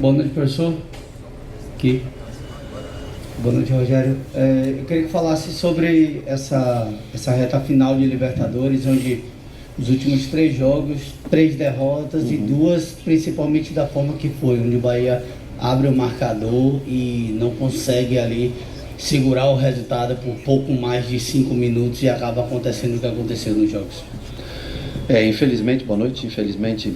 Boa noite, professor. Aqui. Boa noite, Rogério. Eu queria que falasse sobre essa reta final de Libertadores, onde os últimos 3 jogos, 3 derrotas e 2, principalmente da forma que foi, onde o Bahia abre o marcador e não consegue ali segurar o resultado por pouco mais de 5 minutos e acaba acontecendo o que aconteceu nos jogos. Infelizmente, boa noite, infelizmente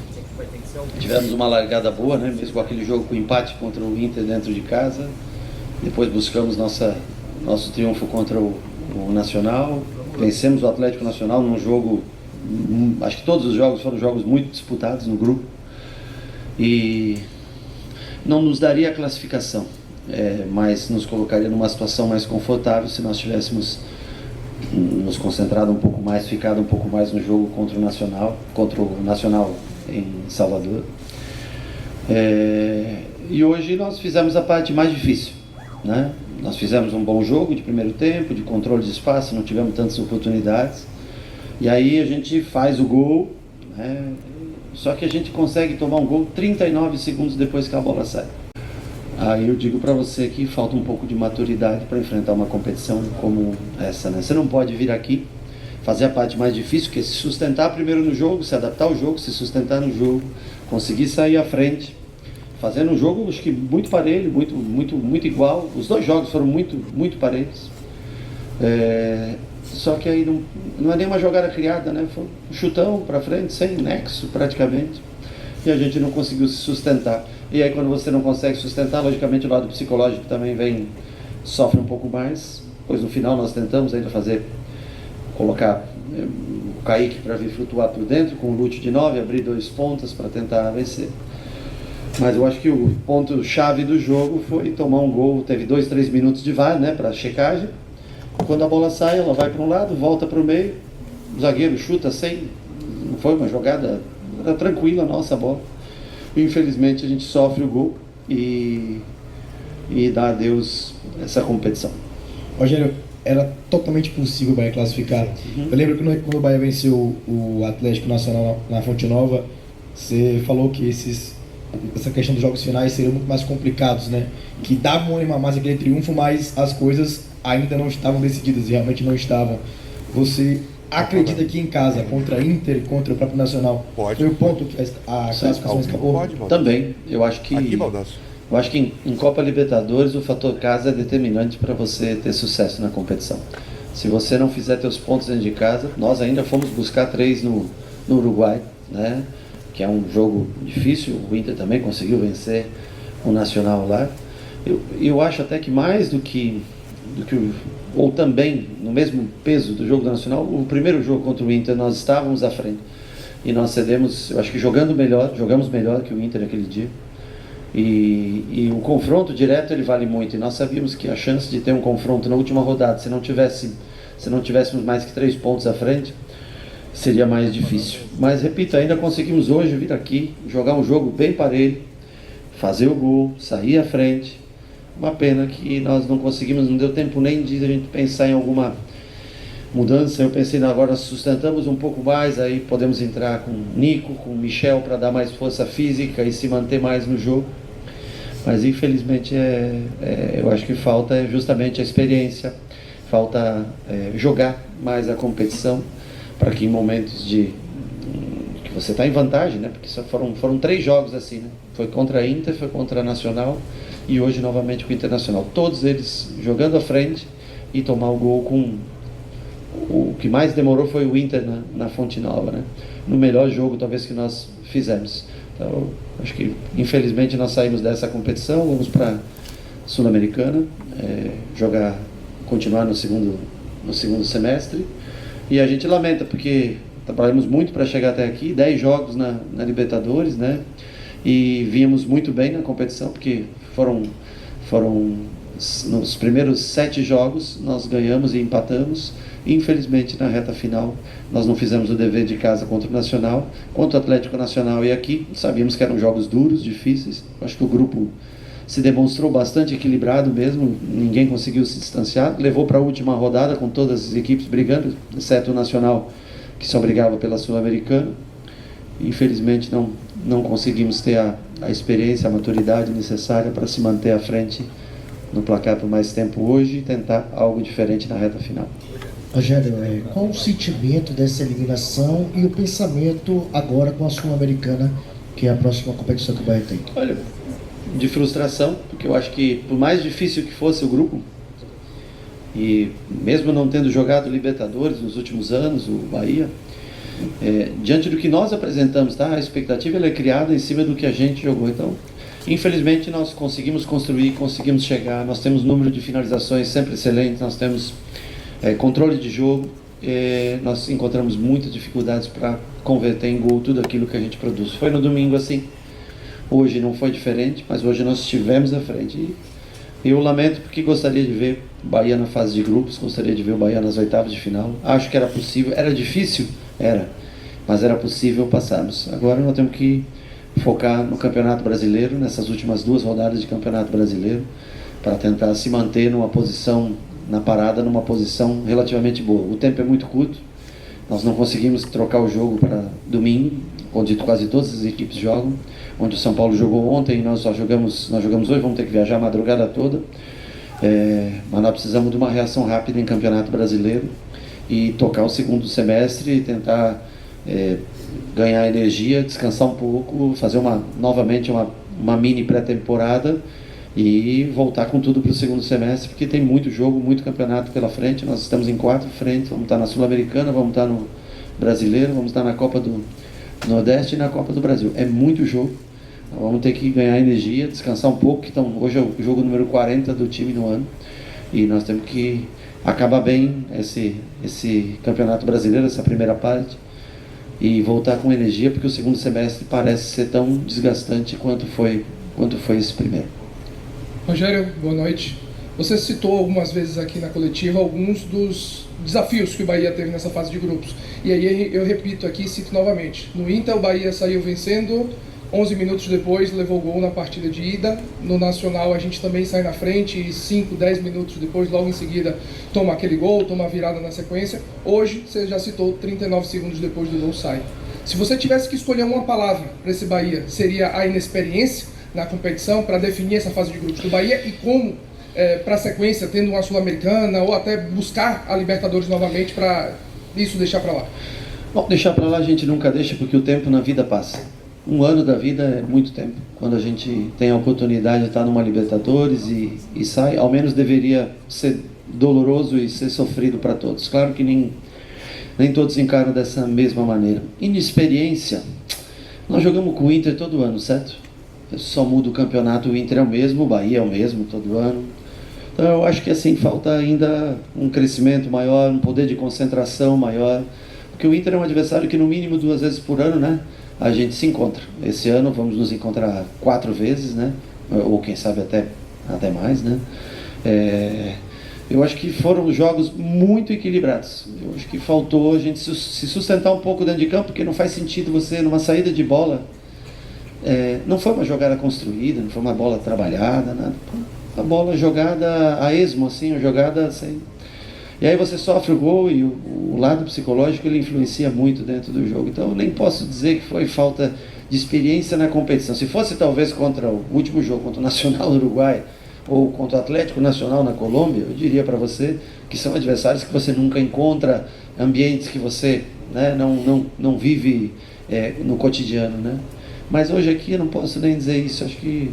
tivemos uma largada boa, né? Mesmo com aquele jogo com empate contra o Inter dentro de casa. Depois buscamos nosso triunfo contra o Nacional. Vencemos o Atlético Nacional num jogo, acho que todos os jogos foram jogos muito disputados no grupo. E não nos daria a classificação, mas nos colocaria numa situação mais confortável se nós tivéssemos nos concentrado um pouco mais, ficado um pouco mais no jogo contra o Nacional em Salvador. E hoje nós fizemos a parte mais difícil, né? Nós fizemos um bom jogo de primeiro tempo, de controle de espaço, não tivemos tantas oportunidades. E aí a gente faz o gol, né? Só que a gente consegue tomar um gol 39 segundos depois que a bola sai. Aí eu digo para você que falta um pouco de maturidade para enfrentar uma competição como essa, né? Você não pode vir aqui, fazer a parte mais difícil, que é se sustentar primeiro no jogo, se adaptar ao jogo, se sustentar no jogo, conseguir sair à frente, fazendo um jogo, acho que muito parelho, muito igual. Os 2 jogos foram muito parelhos. Só que aí não é nem uma jogada criada, né? Foi um chutão para frente, sem nexo praticamente, e a gente não conseguiu se sustentar. E aí quando você não consegue sustentar, logicamente o lado psicológico também sofre um pouco mais. Pois no final nós tentamos ainda colocar o Kaique para vir flutuar por dentro, com o Lúcio de 9, abrir 2 pontas para tentar vencer. Mas eu acho que o ponto-chave do jogo foi tomar um gol. Teve 2, 3 minutos de VAR, né, para checagem. Quando a bola sai, ela vai para um lado, volta para o meio, o zagueiro chuta não foi uma jogada, era tranquila a nossa bola. E, infelizmente a gente sofre o gol e dá adeus essa competição. Rogério, era totalmente possível o Bahia classificar. Eu lembro que quando o Bahia venceu o Atlético Nacional na Fonte Nova, você falou que essa questão dos jogos finais seriam muito mais complicados, né? Que davam ânimo a mais aquele triunfo, mas as coisas ainda não estavam decididas, e realmente não estavam. Você acredita que em casa, contra a Inter e contra o próprio Nacional, foi o ponto que a classificação escapou? Também, eu acho que em Copa Libertadores o fator casa é determinante para você ter sucesso na competição. Se você não fizer teus pontos dentro de casa, nós ainda fomos buscar 3 no Uruguai, né? Que é um jogo difícil. O Inter também conseguiu vencer o Nacional lá. Eu acho até que mais do que ou também no mesmo peso do jogo do Nacional, o primeiro jogo contra o Inter nós estávamos à frente e nós cedemos, eu acho que jogamos melhor que o Inter naquele dia, e o confronto direto ele vale muito, e nós sabíamos que a chance de ter um confronto na última rodada, se não tivéssemos mais que 3 pontos à frente, seria mais difícil. Mas repito, ainda conseguimos hoje vir aqui, jogar um jogo bem parelho, fazer o gol, sair à frente. Uma pena que nós não conseguimos, não deu tempo nem de a gente pensar em alguma mudança. Eu pensei, agora sustentamos um pouco mais, aí podemos entrar com Nico, com Michel para dar mais força física e se manter mais no jogo. Mas infelizmente eu acho que falta justamente a experiência, falta jogar mais a competição, para que em momentos que você está em vantagem, né? Porque só foram 3 jogos assim, né? Foi contra a Inter, foi contra a Nacional e hoje novamente com o Internacional. Todos eles jogando à frente e tomar o gol com... O que mais demorou foi o Inter na Fonte Nova, né? No melhor jogo talvez que nós fizemos. Então, acho que infelizmente nós saímos dessa competição, vamos para a Sul-Americana, continuar no segundo semestre, e a gente lamenta porque trabalhamos muito para chegar até aqui, 10 jogos na Libertadores, né? E vínhamos muito bem na competição, porque foram nos primeiros 7 jogos nós ganhamos e empatamos. Infelizmente na reta final nós não fizemos o dever de casa contra o Nacional, contra o Atlético Nacional, e aqui sabíamos que eram jogos duros, difíceis. Acho que o grupo se demonstrou bastante equilibrado mesmo, ninguém conseguiu se distanciar, levou para a última rodada com todas as equipes brigando, exceto o Nacional, que só brigava pela Sul-Americana. Infelizmente não conseguimos ter a experiência, a maturidade necessária para se manter à frente no placar por mais tempo hoje e tentar algo diferente na reta final. Rogério, qual o sentimento dessa eliminação e o pensamento agora com a Sul-Americana, que é a próxima competição que o Bahia tem? Olha, de frustração, porque eu acho que por mais difícil que fosse o grupo, e mesmo não tendo jogado Libertadores nos últimos anos, o Bahia, diante do que nós apresentamos, tá? A expectativa ela é criada em cima do que a gente jogou. Então, infelizmente, nós conseguimos construir, conseguimos chegar, nós temos número de finalizações sempre excelente, nós temos controle de jogo, nós encontramos muitas dificuldades para converter em gol tudo aquilo que a gente produz. Foi no domingo assim, hoje não foi diferente, mas hoje nós estivemos à frente. E eu lamento porque gostaria de ver o Bahia na fase de grupos, gostaria de ver o Bahia nas oitavas de final. Acho que era possível, era difícil, mas era possível passarmos. Agora nós temos que focar no Campeonato Brasileiro, nessas últimas 2 rodadas de Campeonato Brasileiro, para tentar se manter numa posição, na parada, numa posição relativamente boa. O tempo é muito curto, nós não conseguimos trocar o jogo para domingo, onde quase todas as equipes jogam, onde o São Paulo jogou ontem, nós jogamos hoje, vamos ter que viajar a madrugada toda, mas nós precisamos de uma reação rápida em Campeonato Brasileiro e tocar o segundo semestre e tentar ganhar energia, descansar um pouco, fazer novamente uma mini pré-temporada e voltar com tudo para o segundo semestre, porque tem muito jogo, muito campeonato pela frente. Nós estamos em 4 frentes, vamos estar na Sul-Americana, vamos estar no Brasileiro, vamos estar na Copa do Nordeste e na Copa do Brasil. É muito jogo, vamos ter que ganhar energia, descansar um pouco, que hoje é o jogo número 40 do time no ano, e nós temos que acabar bem esse Campeonato Brasileiro, essa primeira parte, e voltar com energia, porque o segundo semestre parece ser tão desgastante quanto foi esse primeiro. Rogério, boa noite. Você citou algumas vezes aqui na coletiva alguns dos desafios que o Bahia teve nessa fase de grupos. E aí eu repito aqui e cito novamente. No Inter, o Bahia saiu vencendo, 11 minutos depois levou gol na partida de ida. No Nacional, a gente também sai na frente e 5, 10 minutos depois, logo em seguida, toma aquele gol, toma a virada na sequência. Hoje, você já citou, 39 segundos depois do gol sai. Se você tivesse que escolher uma palavra para esse Bahia, seria a inexperiência na competição para definir essa fase de grupos do Bahia e como, para a sequência, tendo uma Sul-Americana ou até buscar a Libertadores novamente para isso deixar para lá? Bom, deixar para lá a gente nunca deixa, porque o tempo na vida passa. 1 ano da vida é muito tempo. Quando a gente tem a oportunidade de estar numa Libertadores e sai, ao menos deveria ser doloroso e ser sofrido para todos. Claro que nem todos encaram dessa mesma maneira. Inexperiência, nós jogamos com o Inter todo ano, certo? Só muda o campeonato, o Inter é o mesmo, o Bahia é o mesmo todo ano. Então eu acho que assim falta ainda um crescimento maior, um poder de concentração maior, porque o Inter é um adversário que no mínimo 2 vezes por ano, né, a gente se encontra. Esse ano vamos nos encontrar 4 vezes, né, ou quem sabe até mais, né. Eu acho que foram jogos muito equilibrados. Eu acho que faltou a gente se sustentar um pouco dentro de campo, porque não faz sentido você, numa saída de bola, não foi uma jogada construída, não foi uma bola trabalhada, nada. A bola jogada a esmo, assim, uma jogada assim. E aí você sofre o gol e o lado psicológico ele influencia muito dentro do jogo. Então eu nem posso dizer que foi falta de experiência na competição. Se fosse talvez contra o último jogo, contra o Nacional do Uruguai, ou contra o Atlético Nacional na Colômbia, eu diria para você que são adversários que você nunca encontra, ambientes que você, né, não vive no cotidiano, né? Mas hoje aqui eu não posso nem dizer isso. Acho que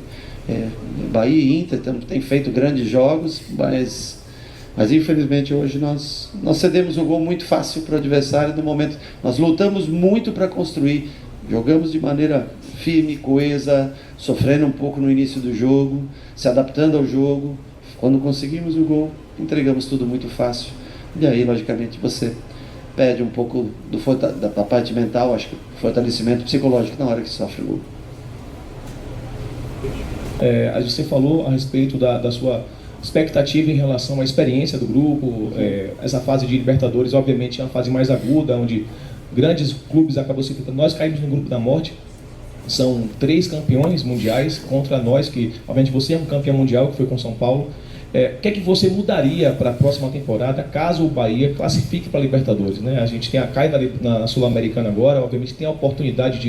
Bahia e Inter tem feito grandes jogos, mas infelizmente hoje nós cedemos um gol muito fácil para o adversário no momento. Nós lutamos muito para construir, jogamos de maneira firme, coesa, sofrendo um pouco no início do jogo, se adaptando ao jogo. Quando conseguimos o gol, entregamos tudo muito fácil. E aí, logicamente, você perde um pouco da parte mental, acho que fortalecimento psicológico na hora que sofre o gol. Você falou a respeito da sua expectativa em relação à experiência do grupo. Essa fase de Libertadores, obviamente, é uma fase mais aguda, onde grandes clubes acabam se enfrentando. Nós caímos no grupo da morte, são 3 campeões mundiais contra nós, que obviamente você é um campeão mundial, que foi com São Paulo. O que é que você mudaria para a próxima temporada, caso o Bahia classifique para a Libertadores, né? A gente cai na Sul-Americana agora, obviamente tem a oportunidade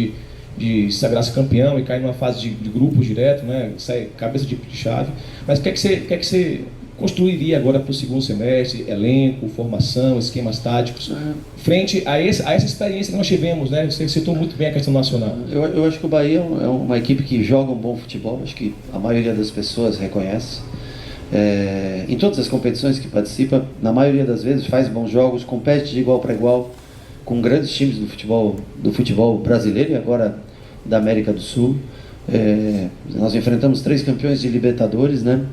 de sagrar-se campeão e cair numa fase de grupos direto, né? Sai cabeça de chave. Mas o que é que você construiria agora para o segundo semestre? Elenco, formação, esquemas táticos, frente a essa experiência que nós tivemos, né? Você citou muito bem a questão nacional. Eu acho que o Bahia é uma equipe que joga um bom futebol, acho que a maioria das pessoas reconhece. Em todas as competições que participa, na maioria das vezes faz bons jogos, compete de igual para igual com grandes times do futebol brasileiro e agora da América do Sul. Nós enfrentamos 3 campeões de Libertadores, né?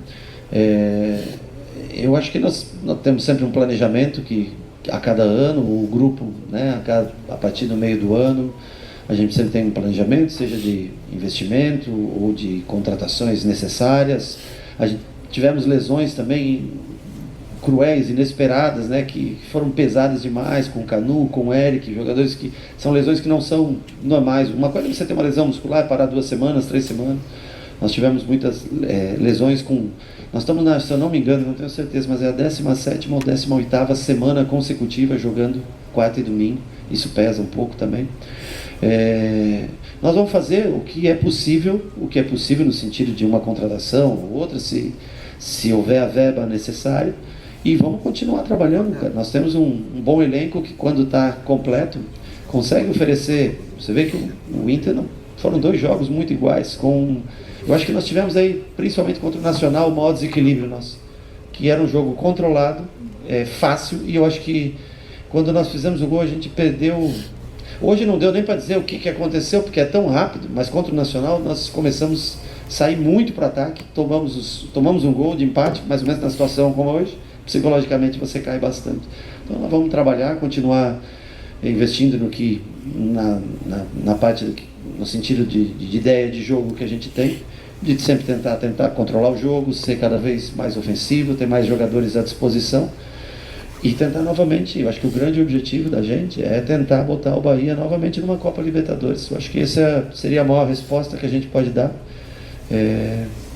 Eu acho que nós temos sempre um planejamento que a cada ano, o grupo, né, a partir do meio do ano, a gente sempre tem um planejamento, seja de investimento ou de contratações necessárias. Tivemos lesões também cruéis, inesperadas, né, que foram pesadas demais, com o Canu, com o Eric, jogadores que são lesões que não são normais. Uma coisa é você ter uma lesão muscular, parar 2 semanas, 3 semanas. Nós tivemos muitas lesões com... Nós estamos, se eu não me engano, não tenho certeza, mas é a 17ª ou 18ª semana consecutiva jogando quarta e domingo. Isso pesa um pouco também. Nós vamos fazer o que é possível no sentido de uma contratação ou outra, se houver a verba necessária. E vamos continuar trabalhando, cara. Nós temos um bom elenco que, quando está completo, consegue oferecer... Você vê que o Inter foram 2 jogos muito iguais. Eu acho que nós tivemos aí, principalmente contra o Nacional, o maior desequilíbrio nosso. Que era um jogo controlado, fácil, e eu acho que quando nós fizemos o gol a gente perdeu... Hoje não deu nem para dizer o que aconteceu, porque é tão rápido, mas contra o Nacional nós começamos a sair muito para o ataque, tomamos um gol de empate, mais ou menos na situação como hoje. Psicologicamente você cai bastante. Então nós vamos trabalhar, continuar investindo na parte, no sentido de ideia de jogo que a gente tem, de sempre tentar controlar o jogo, ser cada vez mais ofensivo, ter mais jogadores à disposição e tentar novamente. Eu acho que o grande objetivo da gente é tentar botar o Bahia novamente numa Copa Libertadores. Eu acho que essa seria a maior resposta que a gente pode dar.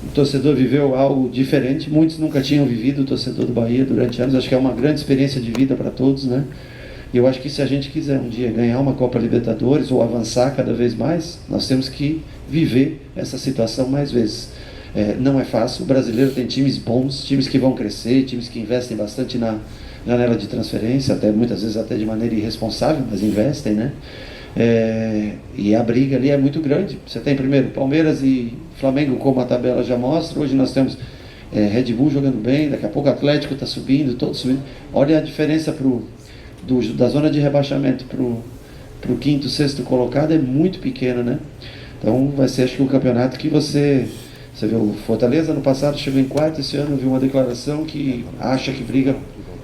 O torcedor viveu algo diferente, muitos nunca tinham vivido o torcedor do Bahia durante anos. Acho que é uma grande experiência de vida para todos, né? E eu acho que se a gente quiser um dia ganhar uma Copa Libertadores ou avançar cada vez mais, nós temos que viver essa situação mais vezes. Não é fácil, o brasileiro tem times bons, times que vão crescer, times que investem bastante na janela de transferência, até muitas vezes até de maneira irresponsável, mas investem, né? E a briga ali é muito grande. Você tem primeiro Palmeiras e Flamengo, como a tabela já mostra. Hoje nós temos Red Bull jogando bem, daqui a pouco o Atlético está subindo, todos subindo. Olha a diferença da zona de rebaixamento para o 5º, 6º colocado, é muito pequena, né? Então vai ser, acho que, o campeonato que você vê. O Fortaleza no passado chegou em 4º, esse ano eu vi uma declaração que acha que briga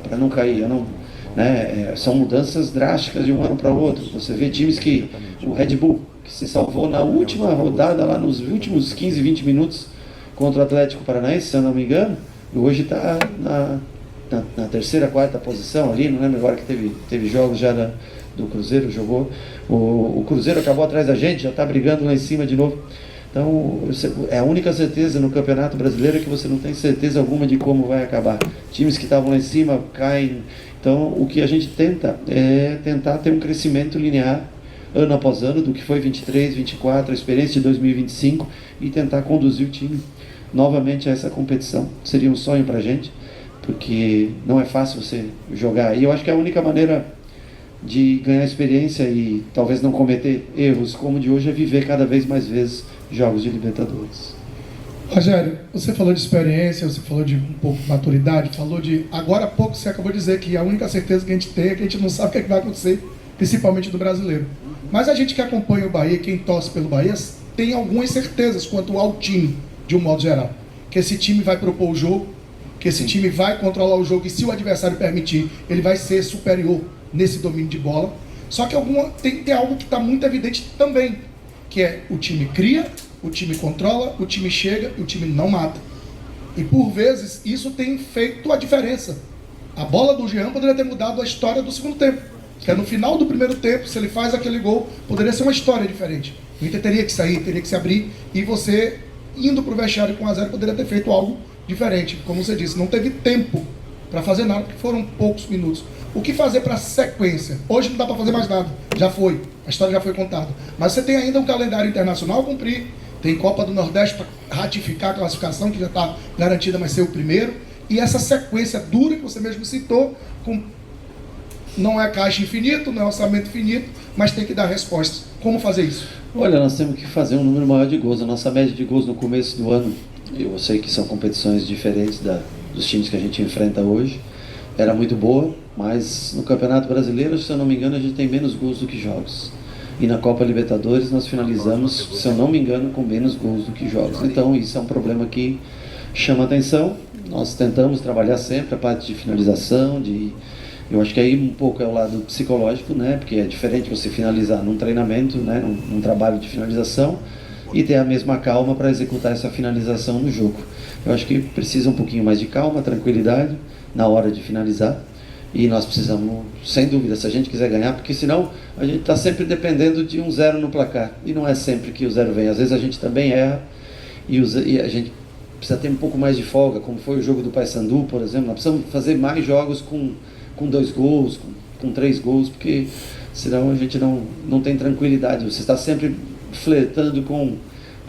para não cair. São mudanças drásticas de um ano para o outro. Você vê times que... O Red Bull, que se salvou na última rodada, lá nos últimos 15, 20 minutos, contra o Atlético Paranaense, se eu não me engano, e hoje está na 3ª, 4ª posição ali. Não lembro agora que teve jogos já do Cruzeiro, jogou. O Cruzeiro acabou atrás da gente, já está brigando lá em cima de novo. Então, é a única certeza no Campeonato Brasileiro, é que você não tem certeza alguma de como vai acabar. Times que estavam lá em cima caem. Então, o que a gente tenta é tentar ter um crescimento linear, ano após ano, do que foi 23, 24, a experiência de 2025, e tentar conduzir o time novamente a essa competição. Seria um sonho para a gente, porque não é fácil você jogar. E eu acho que a única maneira de ganhar experiência e talvez não cometer erros como o de hoje é viver cada vez mais vezes jogos de Libertadores. Rogério, você falou de experiência, você falou de um pouco de maturidade, agora há pouco você acabou de dizer que a única certeza que a gente tem é que a gente não sabe o que vai acontecer, principalmente do brasileiro. Mas a gente que acompanha o Bahia, quem torce pelo Bahia, tem algumas certezas quanto ao time, de um modo geral. Que esse time vai propor o jogo, que esse time vai controlar o jogo, e se o adversário permitir, ele vai ser superior nesse domínio de bola. Só que tem algo que está muito evidente também, que é o time cria, o time controla, o time chega e o time não mata. E por vezes isso tem feito a diferença. A bola do Jean poderia ter mudado a história do segundo tempo. Que é no final do primeiro tempo, se ele faz aquele gol, poderia ser uma história diferente. O Inter teria que sair, teria que se abrir, e você, indo para o vestiário com 1-0, poderia ter feito algo diferente. Como você disse, não teve tempo para fazer nada, porque foram poucos minutos. O que fazer para a sequência? Hoje não dá para fazer mais nada. já foi, a história já foi contada. Mas você tem ainda um calendário internacional a cumprir, tem Copa do Nordeste para ratificar a classificação, que já está garantida, mas ser o primeiro, e essa sequência dura que você mesmo citou, não é caixa infinito, não é orçamento infinito, mas tem que dar respostas. Como fazer isso? Olha, nós temos que fazer um número maior de gols. A nossa média de gols no começo do ano, eu sei que são competições diferentes dos times que a gente enfrenta hoje, era muito boa, mas no Campeonato Brasileiro, se eu não me engano, a gente tem menos gols do que jogos. E na Copa Libertadores nós finalizamos, se eu não me engano, com menos gols do que jogos. Então isso é um problema que chama atenção. Nós tentamos trabalhar sempre a parte de finalização, eu acho que aí um pouco é o lado psicológico, né? Porque é diferente você finalizar num treinamento, né? num trabalho de finalização, e ter a mesma calma para executar essa finalização no jogo. Eu acho que precisa um pouquinho mais de calma, tranquilidade na hora de finalizar, e nós precisamos, sem dúvida, se a gente quiser ganhar, porque senão a gente está sempre dependendo de um 0 no placar, e não é sempre que o 0 vem. Às vezes a gente também erra, e a gente precisa ter um pouco mais de folga, como foi o jogo do Paysandu, por exemplo. Nós precisamos fazer mais jogos com 2 gols, com 3 gols, porque senão a gente não tem tranquilidade. Você está sempre flertando com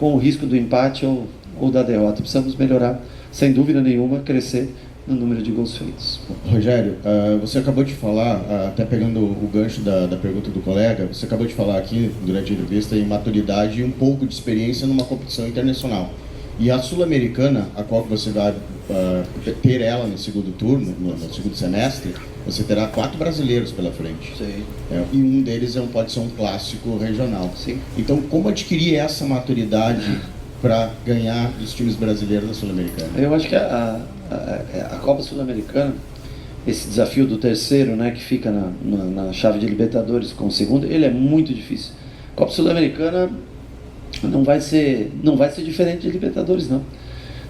o risco do empate ou da derrota. Precisamos melhorar, sem dúvida nenhuma, crescer no número de gols feitos. Rogério, você acabou de falar, até pegando o gancho da pergunta do colega, você acabou de falar aqui, durante a entrevista, em maturidade e um pouco de experiência numa competição internacional. E a Sul-Americana, a qual você vai ter ela no segundo turno, no segundo semestre, você terá 4 brasileiros pela frente. Sim. E um deles pode ser um clássico regional. Sim. Então, como adquirir essa maturidade para ganhar dos times brasileiros da Sul-Americana? Eu acho que a Copa Sul-Americana, esse desafio do terceiro, né, que fica na chave de Libertadores com o segundo, ele é muito difícil. A Copa Sul-Americana não vai ser diferente de Libertadores, não.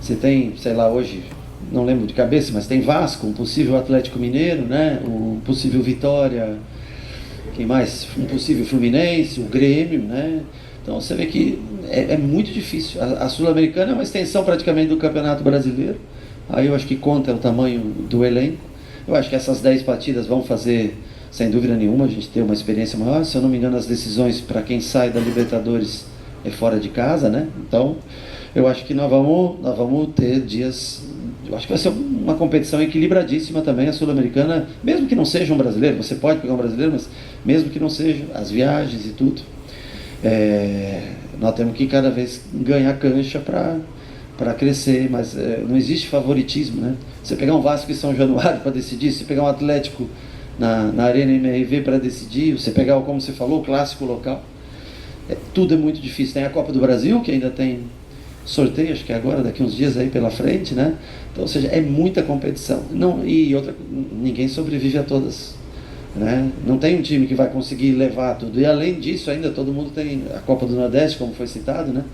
Você tem, sei lá, hoje, não lembro de cabeça, mas tem Vasco, um possível Atlético Mineiro, né, um possível Vitória, quem mais? Um possível Fluminense, o Grêmio, né. Então você vê que é muito difícil. A Sul-Americana é uma extensão praticamente do Campeonato Brasileiro. Aí eu acho que conta o tamanho do elenco. Eu acho que essas 10 partidas vão fazer, sem dúvida nenhuma, a gente ter uma experiência maior. Se eu não me engano, as decisões para quem sai da Libertadores é fora de casa, né? Então, eu acho que nós vamos ter dias... Eu acho que vai ser uma competição equilibradíssima também, a Sul-Americana, mesmo que não seja um brasileiro. Você pode pegar um brasileiro, mas mesmo que não seja, as viagens e tudo. Nós temos que cada vez ganhar cancha para crescer, mas não existe favoritismo, né? Você pegar um Vasco em São Januário para decidir, você pegar um Atlético na Arena MRV para decidir, você pegar, como você falou, o clássico local, tudo é muito difícil. Tem a Copa do Brasil, que ainda tem sorteio, acho que é agora, daqui uns dias aí pela frente, né? Então, ou seja, é muita competição. Ninguém sobrevive a todas, né? Não tem um time que vai conseguir levar tudo. E além disso, ainda todo mundo tem a Copa do Nordeste, como foi citado, né?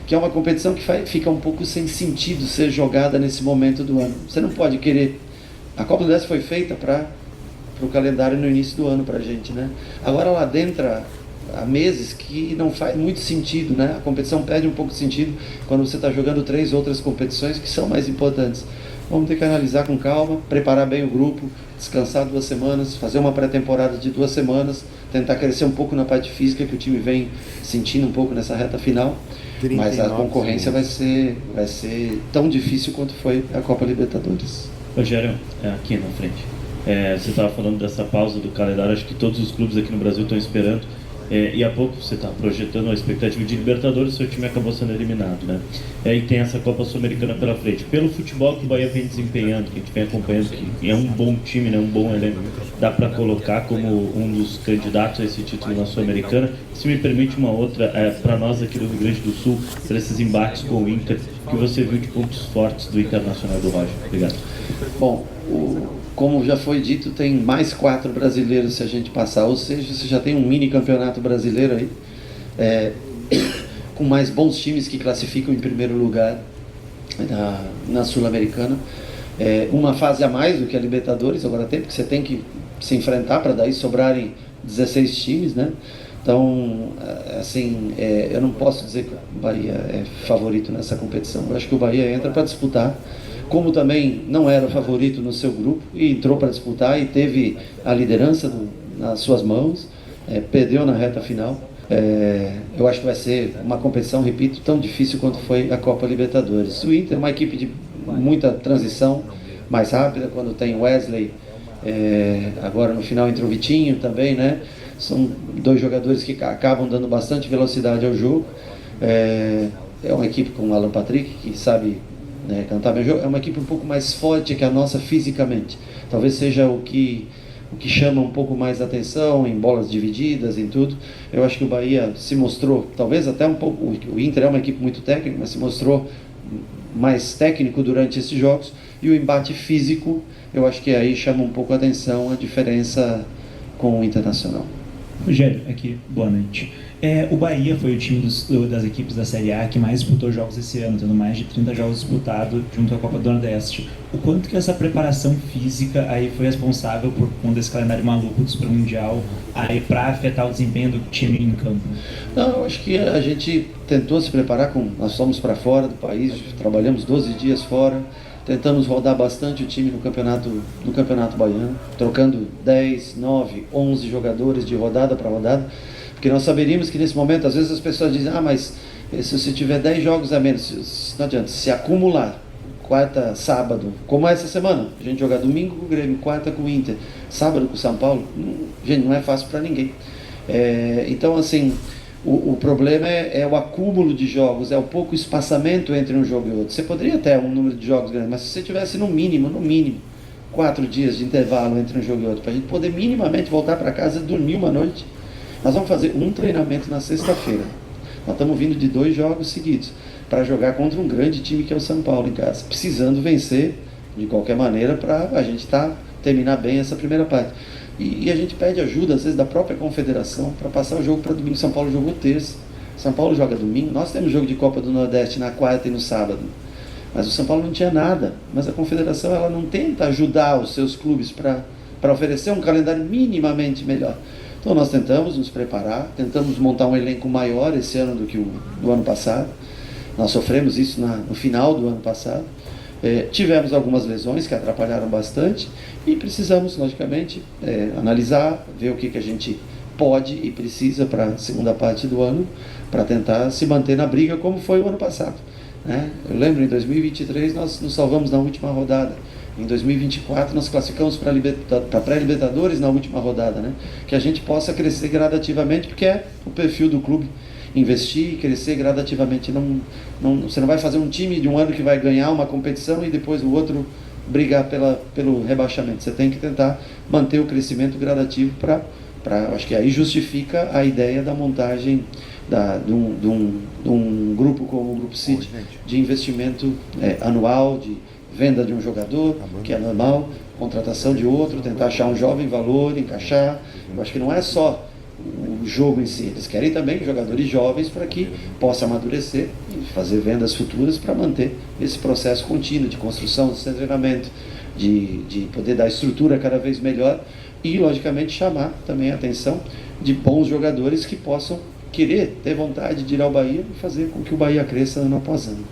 Que é uma competição que fica um pouco sem sentido ser jogada nesse momento do ano. Você não pode querer... A Copa do Nordeste foi feita para o calendário no início do ano para a gente, né? Agora lá dentro, há meses que não faz muito sentido, né? A competição perde um pouco de sentido quando você está jogando 3 outras competições que são mais importantes. Vamos ter que analisar com calma, preparar bem o grupo, descansar 2 semanas, fazer uma pré-temporada de 2 semanas, tentar crescer um pouco na parte física que o time vem sentindo um pouco nessa reta final. Mas a concorrência vai ser tão difícil quanto foi a Copa Libertadores. Rogério, aqui na frente. Você estava falando dessa pausa do calendário, acho que todos os clubes aqui no Brasil estão esperando. E há pouco você está projetando a expectativa de Libertadores, seu time acabou sendo eliminado, né? E tem essa Copa Sul-Americana pela frente. Pelo futebol que o Bahia vem desempenhando, que a gente vem acompanhando, que é um bom time, né? Um bom elenco, dá para colocar como um dos candidatos a esse título na Sul-Americana. Se me permite uma outra, para nós aqui do Rio Grande do Sul, para esses embates com o Inter, que você viu de pontos fortes do Internacional do Roger. Obrigado. Bom, como já foi dito, tem mais 4 brasileiros se a gente passar, ou seja, você já tem um mini campeonato brasileiro aí, com mais bons times que classificam em primeiro lugar na Sul-Americana. Uma fase a mais do que a Libertadores agora tem, porque você tem que se enfrentar para daí sobrarem 16 times, né? Então, assim, eu não posso dizer que o Bahia é favorito nessa competição. Eu acho que o Bahia entra para disputar, como também não era favorito no seu grupo, e entrou para disputar e teve a liderança nas suas mãos. perdeu na reta final. Eu acho que vai ser uma competição, repito, tão difícil quanto foi a Copa Libertadores. O Inter é uma equipe de muita transição, mais rápida, quando tem Wesley, agora no final entra o Vitinho também, né? São dois jogadores que acabam dando bastante velocidade ao jogo. É uma equipe com o Alan Patrick, que sabe, né, cantar bem o jogo. É uma equipe um pouco mais forte que a nossa fisicamente. Talvez seja o que chama um pouco mais atenção em bolas divididas, em tudo. Eu acho que o Bahia se mostrou, talvez até um pouco, o Inter é uma equipe muito técnica, mas se mostrou mais técnico durante esses jogos, e o embate físico, eu acho que aí chama um pouco a atenção a diferença com o Internacional. Rogério, aqui, boa noite. O Bahia foi o time das equipes da Série A que mais disputou jogos esse ano, tendo mais de 30 jogos disputados junto à Copa do Nordeste. O quanto que essa preparação física aí foi responsável por conta desse calendário maluco do Super Mundial aí para afetar o desempenho do time em campo? Não, eu acho que a gente tentou se preparar, nós fomos para fora do país, trabalhamos 12 dias fora, tentamos rodar bastante o time no campeonato baiano, trocando 10, 9, 11 jogadores de rodada para rodada, porque nós saberíamos que nesse momento, às vezes as pessoas dizem, mas se você tiver 10 jogos a menos, não adianta, se acumular, quarta, sábado, como essa semana, a gente jogar domingo com o Grêmio, quarta com o Inter, sábado com o São Paulo, gente, não é fácil para ninguém. Então, assim, o problema é o acúmulo de jogos, é o pouco espaçamento entre um jogo e outro. Você poderia ter um número de jogos grande, mas se você tivesse no mínimo, 4 dias de intervalo entre um jogo e outro, para a gente poder minimamente voltar para casa e dormir uma noite. Nós vamos fazer um treinamento na sexta-feira. Nós estamos vindo de 2 jogos seguidos para jogar contra um grande time que é o São Paulo em casa, precisando vencer de qualquer maneira para a gente terminar bem essa primeira parte. E a gente pede ajuda, às vezes, da própria confederação para passar o jogo para domingo. São Paulo jogou terça, São Paulo joga domingo. Nós temos jogo de Copa do Nordeste na quarta e no sábado, mas o São Paulo não tinha nada. Mas a confederação ela não tenta ajudar os seus clubes para oferecer um calendário minimamente melhor. Então nós tentamos nos preparar, tentamos montar um elenco maior esse ano do que do ano passado. Nós sofremos isso no final do ano passado. Tivemos algumas lesões que atrapalharam bastante e precisamos, logicamente, analisar, ver o que a gente pode e precisa para a segunda parte do ano, para tentar se manter na briga como foi o ano passado, né? Eu lembro, em 2023 nós nos salvamos na última rodada. Em 2024 nós classificamos para a pré-Libertadores na última rodada, né? Que a gente possa crescer gradativamente, porque é o perfil do clube. Investir e crescer gradativamente. Você não vai fazer um time de um ano que vai ganhar uma competição e depois o outro brigar pelo rebaixamento. Você tem que tentar manter o crescimento gradativo acho que aí justifica a ideia da montagem de um grupo como o Grupo City, de investimento anual, de venda de um jogador, que é normal, contratação de outro, tentar achar um jovem valor, encaixar. Eu acho que não é só o jogo em si, eles querem também jogadores jovens para que possa amadurecer e fazer vendas futuras para manter esse processo contínuo de construção do seu treinamento, de poder dar estrutura cada vez melhor e, logicamente, chamar também a atenção de bons jogadores que possam querer, ter vontade de ir ao Bahia e fazer com que o Bahia cresça ano após ano.